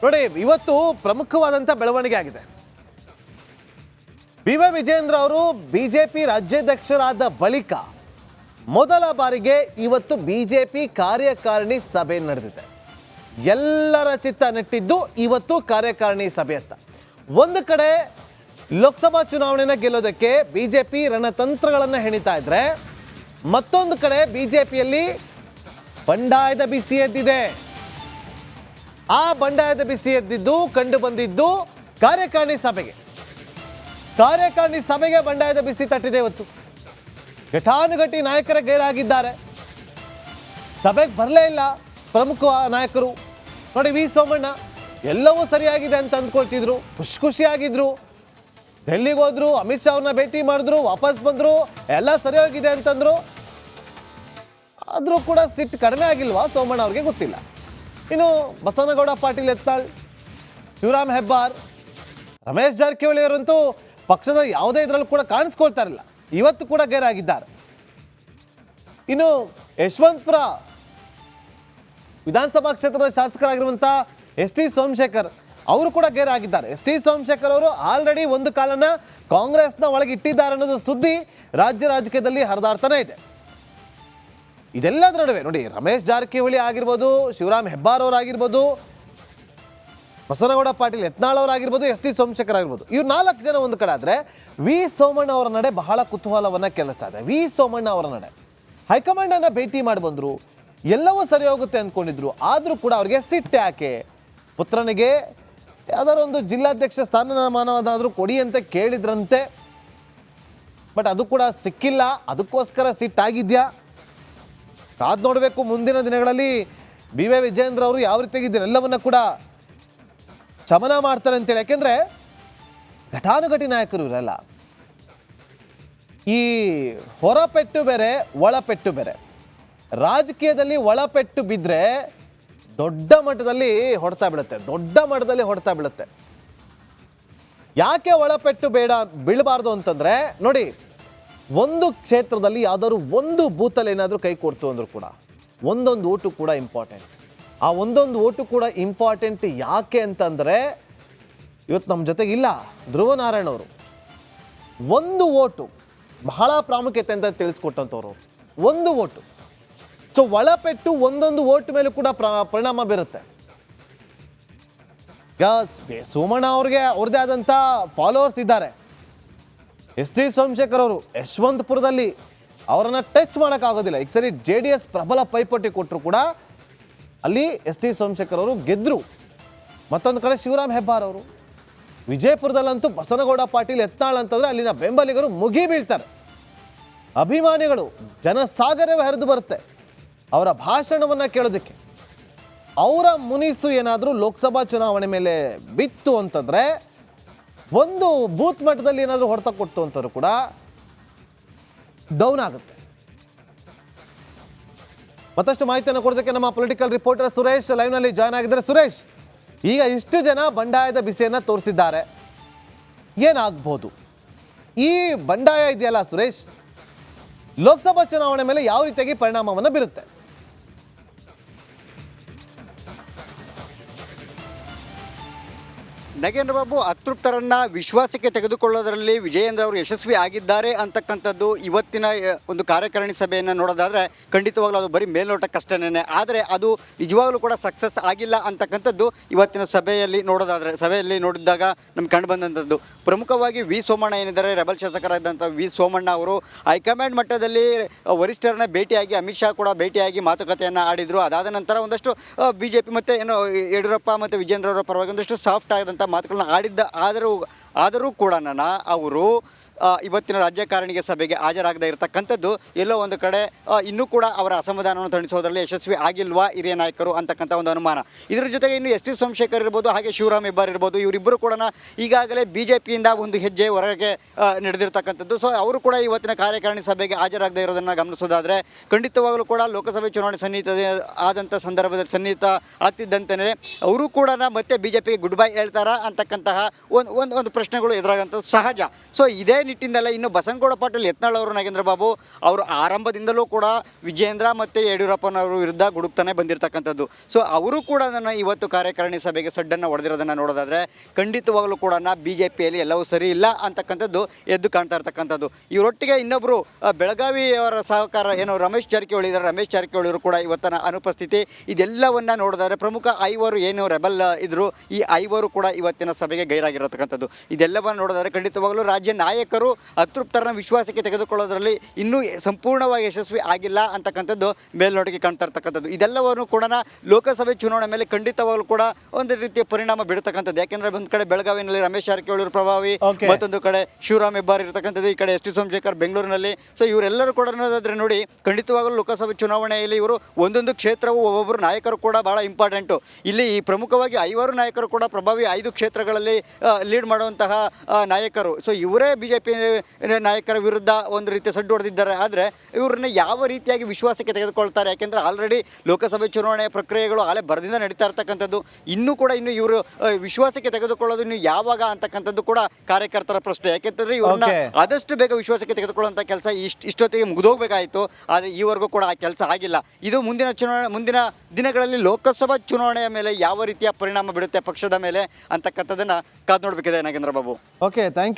ನೋಡಿ, ಇವತ್ತು ಪ್ರಮುಖವಾದಂಥ ಬೆಳವಣಿಗೆ ಆಗಿದೆ. ಬಿ.ವೈ. ವಿಜಯೇಂದ್ರ ಅವರು ಬಿಜೆಪಿ ರಾಜ್ಯಾಧ್ಯಕ್ಷರಾದ ಬಳಿಕ ಮೊದಲ ಬಾರಿಗೆ ಇವತ್ತು ಬಿಜೆಪಿ ಕಾರ್ಯಕಾರಿಣಿ ಸಭೆ ನಡೆದಿದೆ. ಎಲ್ಲರ ಚಿತ್ತ ನೆಟ್ಟಿದ್ದು ಇವತ್ತು ಕಾರ್ಯಕಾರಿಣಿ ಸಭೆಯತ್ತ. ಒಂದು ಕಡೆ ಲೋಕಸಭಾ ಚುನಾವಣೆನ ಗೆಲ್ಲೋದಕ್ಕೆ ಬಿಜೆಪಿ ರಣತಂತ್ರಗಳನ್ನು ಹೆಣಿತಾ ಇದ್ರೆ, ಮತ್ತೊಂದು ಕಡೆ ಬಿಜೆಪಿಯಲ್ಲಿ ಬಂಡಾಯದ ಬಿಸಿ ಎದ್ದಿದೆ. ಆ ಬಂಡಾಯದ ಬಿಸಿ ಎದ್ದಿದ್ದು ಕಂಡು ಬಂದಿದ್ದು ಕಾರ್ಯಕಾರಿಣಿ ಸಭೆಗೆ ಬಂಡಾಯದ ಬಿಸಿ ತಟ್ಟಿದೆ. ಇವತ್ತು ಘಟಾನುಘಟಿ ನಾಯಕರ ಗೈರಾಗಿದ್ದಾರೆ. ಸಭೆಗೆ ಬರಲೇ ಇಲ್ಲ ಪ್ರಮುಖ ನಾಯಕರು. ನೋಡಿ, ವಿ ಸೋಮಣ್ಣ ಎಲ್ಲವೂ ಸರಿಯಾಗಿದೆ ಅಂತ ಅಂದ್ಕೊಳ್ತಿದ್ರು, ಖುಷಿಯಾಗಿದ್ರು. ಡೆಲ್ಲಿಗೆ ಹೋದ್ರು, ಅಮಿತ್ ಶಾ ಅವ್ರನ್ನ ಭೇಟಿ ಮಾಡಿದ್ರು, ವಾಪಸ್ ಬಂದ್ರು, ಎಲ್ಲ ಸರಿ ಹೋಗಿದೆ ಅಂತಂದ್ರು. ಆದರೂ ಕೂಡ ಸಿಟ್ಟು ಕಡಿಮೆ ಆಗಿಲ್ವಾ ಸೋಮಣ್ಣ ಅವ್ರಿಗೆ ಗೊತ್ತಿಲ್ಲ. ಇನ್ನು ಬಸನಗೌಡ ಪಾಟೀಲ್ ಯತ್ನಾಳ್, ಶಿವರಾಮ್ ಹೆಬ್ಬಾರ್, ರಮೇಶ್ ಜಾರಕಿಹೊಳಿ ಅವರಂತೂ ಪಕ್ಷದ ಯಾವುದೇ ಇದರಲ್ಲೂ ಕೂಡ ಕಾಣಿಸ್ಕೊಳ್ತಾ ಇರಲಿಲ್ಲ. ಇವತ್ತು ಕೂಡ ಗೈರಾಗಿದ್ದಾರೆ. ಇನ್ನು ಯಶವಂತಪುರ ವಿಧಾನಸಭಾ ಕ್ಷೇತ್ರದ ಶಾಸಕರಾಗಿರುವಂಥ ಎಸ್ ಟಿ ಸೋಮಶೇಖರ್ ಅವರು ಕೂಡ ಗೈರಾಗಿದ್ದಾರೆ. ಎಸ್ ಟಿ ಸೋಮಶೇಖರ್ ಅವರು ಆಲ್ರೆಡಿ ಒಂದು ಕಾಲನ ಕಾಂಗ್ರೆಸ್ನ ಒಳಗೆ ಇಟ್ಟಿದ್ದಾರೆ ಅನ್ನೋದು ಸುದ್ದಿ ರಾಜ್ಯ ರಾಜಕೀಯದಲ್ಲಿ ಹರಿದಾಡ್ತಾನೆ ಇದೆ. ಇದೆಲ್ಲದರ ನಡುವೆ ನೋಡಿ, ರಮೇಶ್ ಜಾರಕಿಹೊಳಿ ಆಗಿರ್ಬೋದು, ಶಿವರಾಮ್ ಹೆಬ್ಬಾರ್ ಅವರಾಗಿರ್ಬೋದು, ಬಸನಗೌಡ ಪಾಟೀಲ್ ಯತ್ನಾಳ್ ಅವರಾಗಿರ್ಬೋದು, ಎಸ್ ಟಿ ಸೋಮಶೇಖರ್ ಆಗಿರ್ಬೋದು, ಇವ್ರು 4 ಜನ ಒಂದು ಕಡೆ ಆದರೆ ವಿ ಸೋಮಣ್ಣ ಅವರ ನಡೆ ಬಹಳ ಕುತೂಹಲವನ್ನು ಕೆರಳಿಸ್ತಾ ಇದೆ. ವಿ ಸೋಮಣ್ಣ ಅವರ ನಡೆ ಹೈಕಮಾಂಡನ್ನು ಭೇಟಿ ಮಾಡಿ ಬಂದರು, ಎಲ್ಲವೂ ಸರಿ ಹೋಗುತ್ತೆ ಅಂದ್ಕೊಂಡಿದ್ರು. ಆದರೂ ಕೂಡ ಅವ್ರಿಗೆ ಸಿಟ್ಟು ಯಾಕೆ? ಪುತ್ರನಿಗೆ ಯಾವ್ದಾದ್ರು ಒಂದು ಜಿಲ್ಲಾಧ್ಯಕ್ಷ ಸ್ಥಾನಮಾನವಾದರೂ ಕೊಡಿ ಅಂತ ಕೇಳಿದ್ರಂತೆ, ಬಟ್ ಅದು ಕೂಡ ಸಿಕ್ಕಿಲ್ಲ. ಅದಕ್ಕೋಸ್ಕರ ಸಿಟ್ಟಾಗಿದ್ಯಾ? ಕಾದು ನೋಡಬೇಕು ಮುಂದಿನ ದಿನಗಳಲ್ಲಿ ಬಿ.ವೈ. ವಿಜಯೇಂದ್ರ ಅವರು ಯಾವ ರೀತಿಯಾಗಿ ಇದನ್ನೆಲ್ಲವನ್ನ ಕೂಡ ಶಮನ ಮಾಡ್ತಾರೆ ಅಂತೇಳಿ. ಯಾಕೆಂದರೆ ಘಟಾನುಘಟಿ ನಾಯಕರು ಇವರೆಲ್ಲ. ಈ ಹೊರಪೆಟ್ಟು ಬೇರೆ, ಒಳಪೆಟ್ಟು ಬೇರೆ. ರಾಜಕೀಯದಲ್ಲಿ ಒಳಪೆಟ್ಟು ಬಿದ್ದರೆ ದೊಡ್ಡ ಮಟ್ಟದಲ್ಲಿ ಹೊಡ್ತಾ ಬೀಳುತ್ತೆ. ಯಾಕೆ ಒಳಪೆಟ್ಟು ಬೀಳಬಾರ್ದು ಅಂತಂದರೆ, ನೋಡಿ, ಒಂದು ಕ್ಷೇತ್ರದಲ್ಲಿ ಯಾವುದಾದ್ರು ಒಂದು ಬೂತಲ್ಲಿ ಏನಾದರೂ ಕೈ ಕೊಡ್ತು ಅಂದರೂ ಕೂಡ ಒಂದೊಂದು ಓಟು ಕೂಡ ಇಂಪಾರ್ಟೆಂಟ್. ಆ ಒಂದೊಂದು ಓಟು ಕೂಡ ಇಂಪಾರ್ಟೆಂಟ್ ಯಾಕೆ ಅಂತಂದರೆ, ಇವತ್ತು ನಮ್ಮ ಜೊತೆಗಿಲ್ಲ ಧ್ರುವ ನಾರಾಯಣ್ ಅವರು. ಒಂದು ಓಟು ಬಹಳ ಪ್ರಾಮುಖ್ಯತೆ ಅಂತ ತಿಳಿಸ್ಕೊಟ್ಟಂಥವ್ರು. ಒಂದು ಓಟು. ಸೊ ಒಳಪೆಟ್ಟು ಒಂದೊಂದು ಓಟ್ ಮೇಲೂ ಕೂಡ ಪರಿಣಾಮ ಬೀರುತ್ತೆ. ಈಗ ಸೋಮಣ್ಣ ಅವ್ರಿಗೆ ಅವ್ರದ್ದೇ ಆದಂಥ ಫಾಲೋವರ್ಸ್ ಇದ್ದಾರೆ. ಎಸ್ ಟಿ ಸೋಮಶೇಖರ್ ಅವರು ಯಶವಂತಪುರದಲ್ಲಿ ಅವರನ್ನು ಟಚ್ ಮಾಡೋಕ್ಕಾಗೋದಿಲ್ಲ. ಈಗ ಸರಿ JDS ಪ್ರಬಲ ಪೈಪೋಟಿ ಕೊಟ್ಟರು ಕೂಡ ಅಲ್ಲಿ ಎಸ್ ಟಿ ಸೋಮಶೇಖರ್ ಅವರು ಗೆದ್ದರು. ಮತ್ತೊಂದು ಕಡೆ ಶಿವರಾಮ್ ಹೆಬ್ಬಾರ್ ಅವರು, ವಿಜಯಪುರದಲ್ಲಂತೂ ಬಸನಗೌಡ ಪಾಟೀಲ್ ಯತ್ನಾಳ್ ಅಂತಂದರೆ ಅಲ್ಲಿನ ಬೆಂಬಲಿಗರು ಮುಗಿ ಬೀಳ್ತಾರೆ. ಅಭಿಮಾನಿಗಳು ಜನಸಾಗರವೇ ಹರಿದು ಬರುತ್ತೆ ಅವರ ಭಾಷಣವನ್ನು ಕೇಳೋದಕ್ಕೆ. ಅವರ ಮುನಿಸು ಏನಾದರೂ ಲೋಕಸಭಾ ಚುನಾವಣೆ ಮೇಲೆ ಬಿತ್ತು ಅಂತಂದರೆ, ಒಂದು ಬೂತ್ ಮಟ್ಟದಲ್ಲಿ ಏನಾದರೂ ಹೊಡೆತ ಕೊಟ್ಟು ಅಂತಂದ್ರೂ ಕೂಡ ಡೌನ್ ಆಗುತ್ತೆ. ಮತ್ತಷ್ಟು ಮಾಹಿತಿಯನ್ನು ಕೊಡೋದಕ್ಕೆ ನಮ್ಮ ಪೊಲಿಟಿಕಲ್ ರಿಪೋರ್ಟರ್ ಸುರೇಶ್ ಲೈವ್ನಲ್ಲಿ ಜಾಯ್ನ್ ಆಗಿದ್ದಾರೆ. ಸುರೇಶ್, ಈಗ ಇಷ್ಟು ಜನ ಬಂಡಾಯದ ಬಿಸಿಯನ್ನು ತೋರಿಸಿದ್ದಾರೆ, ಏನಾಗ್ಬೋದು? ಈ ಬಂಡಾಯ ಇದೆಯಲ್ಲ ಸುರೇಶ್, ಲೋಕಸಭಾ ಚುನಾವಣೆ ಮೇಲೆ ಯಾವ ರೀತಿಯಾಗಿ ಪರಿಣಾಮವನ್ನು ಬೀರುತ್ತೆ? ನಾಗೇಂದ್ರ ಬಾಬು, ಅತೃಪ್ತರನ್ನ ವಿಶ್ವಾಸಕ್ಕೆ ತೆಗೆದುಕೊಳ್ಳೋದರಲ್ಲಿ ವಿಜಯೇಂದ್ರ ಅವರು ಯಶಸ್ವಿ ಆಗಿದ್ದಾರೆ ಅಂತಕ್ಕಂಥದ್ದು ಇವತ್ತಿನ ಒಂದು ಕಾರ್ಯಕಾರಿಣಿ ಸಭೆಯನ್ನು ನೋಡೋದಾದರೆ ಖಂಡಿತವಾಗ್ಲೂ ಅದು ಬರೀ ಮೇಲ್ನೋಟಕ್ಕಷ್ಟೇನೆ. ಆದರೆ ಅದು ನಿಜವಾಗ್ಲೂ ಕೂಡ ಸಕ್ಸಸ್ ಆಗಿಲ್ಲ ಅಂತಕ್ಕಂಥದ್ದು ಇವತ್ತಿನ ಸಭೆಯಲ್ಲಿ ನೋಡಿದಾಗ ನಮ್ಗೆ ಕಂಡು ಬಂದಂಥದ್ದು. ಪ್ರಮುಖವಾಗಿ ವಿ ಸೋಮಣ್ಣ ಏನಿದ್ದಾರೆ, ರೆಬಲ್ ಶಾಸಕರಾದಂಥ ವಿ ಸೋಮಣ್ಣ ಅವರು ಹೈಕಮಾಂಡ್ ಮಟ್ಟದಲ್ಲಿ ವರಿಷ್ಠರನ್ನ ಭೇಟಿಯಾಗಿ, ಅಮಿತ್ ಶಾ ಕೂಡ ಭೇಟಿಯಾಗಿ ಮಾತುಕತೆಯನ್ನು ಆಡಿದರು. ಅದಾದ ನಂತರ ಒಂದಷ್ಟು BJP ಮತ್ತು ಏನು ಯಡಿಯೂರಪ್ಪ ಮತ್ತು ವಿಜೇಂದ್ರ ಅವರ ಪರವಾಗಿ ಒಂದಷ್ಟು ಸಾಫ್ಟ್ ಆದಂಥ ಮಾತುಗಳನ್ನ ಆದರೂ ಕೂಡ ಅವರು ಇವತ್ತಿನ ರಾಜ್ಯಕಾರಣಿಗೆ ಸಭೆಗೆ ಹಾಜರಾಗದೇ ಇರತಕ್ಕಂಥದ್ದು ಎಲ್ಲೋ ಒಂದು ಕಡೆ ಇನ್ನೂ ಕೂಡ ಅವರ ಅಸಮಾಧಾನವನ್ನು ತಣಿಸೋದರಲ್ಲಿ ಯಶಸ್ವಿ ಆಗಿಲ್ವಾ ಹಿರಿಯ ನಾಯಕರು ಅಂತಕ್ಕಂಥ ಒಂದು ಅನುಮಾನ. ಇದರ ಜೊತೆಗೆ ಇನ್ನು ಎಸ್ ಟಿ ಸೋಮಶೇಖರ್ ಇರ್ಬೋದು, ಹಾಗೆ ಶಿವರಾಮ್ ಹೆಬ್ಬಾರ್ ಇರ್ಬೋದು, ಇವರಿಬ್ಬರು ಕೂಡ ಈಗಾಗಲೇ BJPಯಿಂದ ಒಂದು ಹೆಜ್ಜೆ ಹೊರಗೆ ನಡೆದಿರ್ತಕ್ಕಂಥದ್ದು. ಸೊ ಅವರು ಕೂಡ ಇವತ್ತಿನ ಕಾರ್ಯಕಾರಿಣಿ ಸಭೆಗೆ ಹಾಜರಾಗದೇ ಇರೋದನ್ನು ಗಮನಿಸೋದಾದರೆ ಖಂಡಿತವಾಗಲೂ ಕೂಡ ಲೋಕಸಭೆ ಚುನಾವಣೆ ಆದಂಥ ಸಂದರ್ಭದಲ್ಲಿ ಸನ್ನಿಹಿತ ಆಗ್ತಿದ್ದಂತೆಯೇ ಅವರು ಕೂಡ ಮತ್ತೆ BJPಗೆ ಗುಡ್ ಬೈ ಹೇಳ್ತಾರಾ ಅಂತಕ್ಕಂತಹ ಒಂದು ಪ್ರಶ್ನೆಗಳು ಎದುರಾಗಂಥದ್ದು ಸಹಜ. ಸೊ ಇದೇ ನಿಟ್ಟಿನಲ್ಲೇ ಇನ್ನು ಬಸನಗೌಡ ಪಾಟೀಲ್ ಯತ್ನಾಳ್ ಅವರು ನಾಗೇಂದ್ರ ಬಾಬು ಅವರು ಆರಂಭದಿಂದಲೂ ಕೂಡ ವಿಜಯೇಂದ್ರ ಮತ್ತು ಯಡಿಯೂರಪ್ಪನವರ ವಿರುದ್ಧ ಗುಡುಕ್ತಾನೆ ಬಂದಿರತಕ್ಕಂಥದ್ದು. ಸೊ ಅವರು ಕೂಡ ನನ್ನ ಇವತ್ತು ಕಾರ್ಯಕಾರಿಣಿ ಸಭೆಗೆ ಸಡ್ಡನ್ನು ಹೊಡೆದಿರೋದನ್ನು ನೋಡೋದಾದರೆ ಖಂಡಿತವಾಗಲೂ ಕೂಡ BJPಯಲ್ಲಿ ಎಲ್ಲವೂ ಸರಿ ಇಲ್ಲ ಅಂತಕ್ಕಂಥದ್ದು ಎದ್ದು ಕಾಣ್ತಾ ಇರ್ತಕ್ಕಂಥದ್ದು. ಇವರೊಟ್ಟಿಗೆ ಇನ್ನೊಬ್ಬರು ಬೆಳಗಾವಿಯವರ ಸಹಕಾರ ಏನು ರಮೇಶ್ ಜಾರಕಿಹೊಳಿ ಇದ್ದಾರೆ, ರಮೇಶ್ ಜಾರಕಿಹೊಳಿ ಅವರು ಕೂಡ ಇವತ್ತಿನ ಅನುಪಸ್ಥಿತಿ, ಇದೆಲ್ಲವನ್ನ ನೋಡಿದರೆ ಪ್ರಮುಖ ಐವರು ಏನು ರೆಬಲ್ ಇದ್ರು ಈ ಐವರು ಕೂಡ ಇವತ್ತಿನ ಸಭೆಗೆ ಗೈರಾಗಿರತಕ್ಕಂಥದ್ದು. ಇದೆಲ್ಲವನ್ನು ನೋಡಿದರೆ ಖಂಡಿತವಾಗಲೂ ರಾಜ್ಯ ನಾಯಕರು ಅತೃಪ್ತರನ್ನ ವಿಶ್ವಾಸಕ್ಕೆ ತೆಗೆದುಕೊಳ್ಳೋದ್ರಲ್ಲಿ ಇನ್ನೂ ಸಂಪೂರ್ಣವಾಗಿ ಯಶಸ್ವಿ ಆಗಿಲ್ಲ ಅಂತಕ್ಕಂಥದ್ದು ಮೇಲ್ನೋಟಕ್ಕೆ ಕಾಣ್ತಾ ಇರ್ತಕ್ಕಂಥದ್ದು. ಇದೆಲ್ಲವನ್ನು ಕೂಡ ಲೋಕಸಭೆ ಚುನಾವಣೆ ಮೇಲೆ ಖಂಡಿತವಾಗಲೂ ಕೂಡ ಒಂದು ರೀತಿಯ ಪರಿಣಾಮ ಬೀಳತಕ್ಕಂಥದ್ದು. ಯಾಕೆಂದ್ರೆ ಒಂದು ಕಡೆ ಬೆಳಗಾವಿನಲ್ಲಿ ರಮೇಶ್ ಜಾರಕಿಹೊಳಿ ಪ್ರಭಾವಿ, ಮತ್ತೊಂದು ಕಡೆ ಶಿವರಾಮ್ ಹೆಬ್ಬಾರ್ ಇರತಕ್ಕಂಥದ್ದು, ಈ ಕಡೆ ಎಸ್ ಟಿ ಸೋಮಶೇಖರ್ ಬೆಂಗಳೂರಿನಲ್ಲಿ. ಸೊ ಇವರೆಲ್ಲರೂ ಕೂಡ ನೋಡೋದಾದ್ರೆ ನೋಡಿ ಖಂಡಿತವಾಗಲೂ ಲೋಕಸಭೆ ಚುನಾವಣೆಯಲ್ಲಿ ಇವರು ಒಂದೊಂದು ಕ್ಷೇತ್ರವು ಒಬ್ಬೊಬ್ಬರು ನಾಯಕರು ಕೂಡ ಬಹಳ ಇಂಪಾರ್ಟೆಂಟು. ಇಲ್ಲಿ ಪ್ರಮುಖವಾಗಿ 5 ನಾಯಕರು ಕೂಡ ಪ್ರಭಾವಿ 5 ಕ್ಷೇತ್ರಗಳಲ್ಲಿ ಲೀಡ್ ಮಾಡುವಂತಹ ನಾಯಕರು. ಸೊ ಇವರೇ BJP ನಾಯಕರ ವಿರುದ್ಧ ಒಂದು ರೀತಿಯ ಸಡ್ಡು ಹೊಡೆದಿದ್ದಾರೆ. ಆದರೆ ಇವ್ರನ್ನ ಯಾವ ರೀತಿಯಾಗಿ ವಿಶ್ವಾಸಕ್ಕೆ ತೆಗೆದುಕೊಳ್ತಾರೆ? ಯಾಕೆಂದರೆ ಆಲ್ರೆಡಿ ಲೋಕಸಭೆ ಚುನಾವಣೆ ಪ್ರಕ್ರಿಯೆಗಳು ಆಲೆ ಬರದಿಂದ ನಡೀತಾ ಇರ್ತಕ್ಕಂಥದ್ದು. ಇನ್ನೂ ಇವರು ವಿಶ್ವಾಸಕ್ಕೆ ತೆಗೆದುಕೊಳ್ಳೋದು ಇನ್ನು ಯಾವಾಗ ಅಂತಕ್ಕಂಥದ್ದು ಕೂಡ ಕಾರ್ಯಕರ್ತರ ಪ್ರಶ್ನೆ. ಯಾಕೆಂತಂದ್ರೆ ಇವ್ರನ್ನ ಆದಷ್ಟು ಬೇಗ ವಿಶ್ವಾಸಕ್ಕೆ ತೆಗೆದುಕೊಳ್ಳುವಂಥ ಕೆಲಸ ಇಷ್ಟೊತ್ತಿಗೆ ಮುಗಿದೋಗ್ಬೇಕಾಯಿತು. ಆದರೆ ಈವರೆಗೂ ಕೂಡ ಆ ಕೆಲಸ ಆಗಿಲ್ಲ. ಇದು ಮುಂದಿನ ದಿನಗಳಲ್ಲಿ ಲೋಕಸಭಾ ಚುನಾವಣೆಯ ಮೇಲೆ ಯಾವ ರೀತಿಯ ಪರಿಣಾಮ ಬೀಳುತ್ತೆ ಪಕ್ಷದ ಮೇಲೆ ಅಂತಕ್ಕಂಥದ್ದನ್ನು ಕಾದು ನೋಡಬೇಕಿದೆ Nagendra Babu. Okay, thank you.